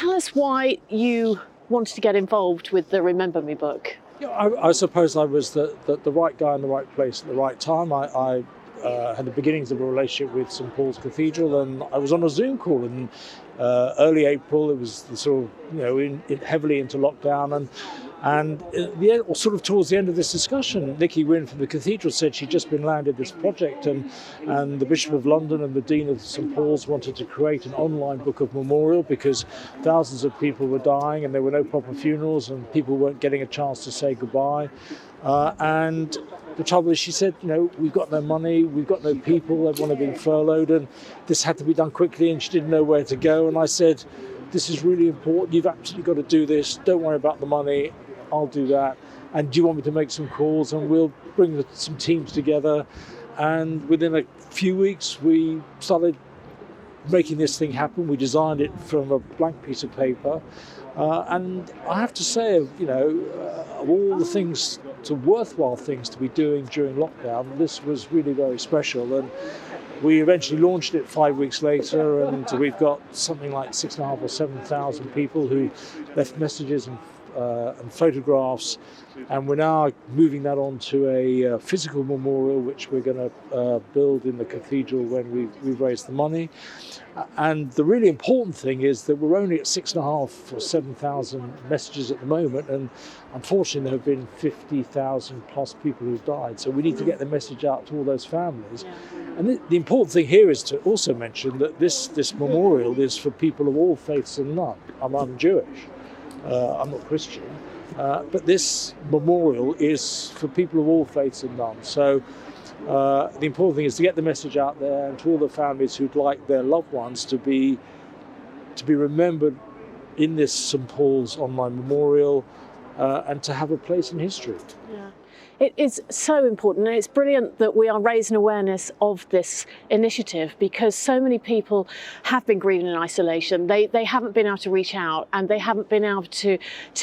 tell us why you wanted to get involved with the Remember Me book. Yeah, I suppose I was the right guy in the right place at the right time. I had the beginnings of a relationship with St Paul's Cathedral, and I was on a Zoom call in early April. It was sort of heavily into lockdown, and or sort of towards the end of this discussion, Nikki Wynne from the Cathedral said she'd just been landed this project, and the Bishop of London and the Dean of St Paul's wanted to create an online book of memorial because thousands of people were dying and there were no proper funerals and people weren't getting a chance to say goodbye. And the trouble is, she said, we've got no money, we've got no people, everyone had been furloughed, and this had to be done quickly, and she didn't know where to go. And I said, this is really important, you've absolutely got to do this, don't worry about the money, I'll do that. And do you want me to make some calls? And we'll bring some teams together. And within a few weeks, we started making this thing happen. We designed it from a blank piece of paper. And I have to say, of all the things, worthwhile things to be doing during lockdown, this was really very special. And we eventually launched it 5 weeks later, and we've got something like 6,500 or 7,000 people who left messages and photographs, and we're now moving that on to a physical memorial which we're going to build in the cathedral when we've raised the money. And the really important thing is that we're only at 6,500 or 7,000 messages at the moment, and unfortunately there have been 50,000 plus people who've died, so we need to get the message out to all those families. And the important thing here is to also mention that this memorial is for people of all faiths and none. I'm Jewish. I'm not Christian, but this memorial is for people of all faiths and none. So the important thing is to get the message out there, and to all the families who'd like their loved ones to be remembered in this St Paul's online memorial, and to have a place in history. Yeah. It is so important, and it's brilliant that we are raising awareness of this initiative, because so many people have been grieving in isolation. They haven't been able to reach out, and they haven't been able to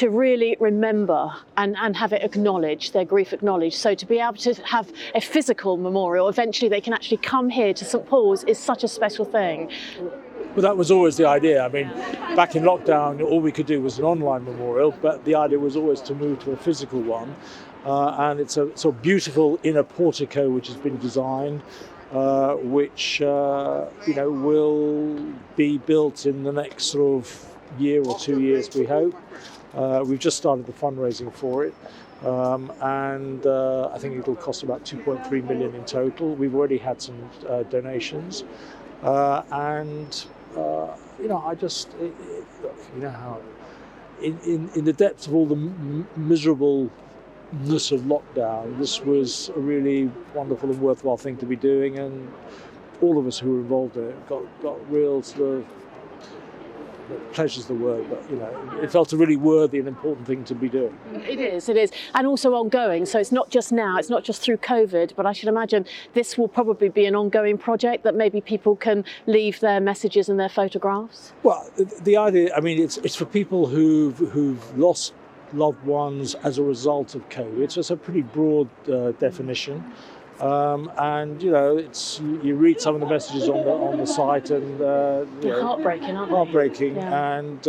really remember and have it acknowledged, their grief acknowledged. So to be able to have a physical memorial, eventually they can actually come here to St Paul's, is such a special thing. Well, that was always the idea. I mean, back in lockdown, all we could do was an online memorial, but the idea was always to move to a physical one. And it's a sort of beautiful inner portico which has been designed, which will be built in the next sort of year or 2 years, we hope. We've just started the fundraising for it, and I think it'll cost about 2.3 million in total. We've already had some donations, and I just, how in the depths of all the miserableness of lockdown, this was a really wonderful and worthwhile thing to be doing, and all of us who were involved in it got real sort of, pleasure's the word, but it felt a really worthy and important thing to be doing. It is, and also ongoing. So it's not just now, it's not just through COVID, but I should imagine this will probably be an ongoing project that maybe people can leave their messages and their photographs. Well, the idea, I mean, it's for people who've lost loved ones as a result of COVID. So it's a pretty broad definition. And it's you read some of the messages on the site, and they're heartbreaking, aren't they? Heartbreaking, yeah. And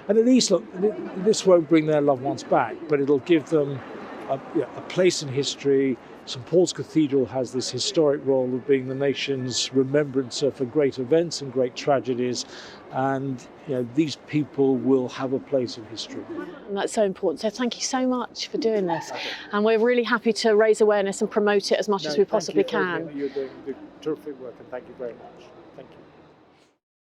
at least look, this won't bring their loved ones back, but it'll give them a place in history. St Paul's Cathedral has this historic role of being the nation's remembrancer for great events and great tragedies, and these people will have a place in history. And that's so important. So thank you so much for doing this, and we're really happy to raise awareness and promote it as much as we possibly can. You're doing terrific work, and thank you very much. Thank you.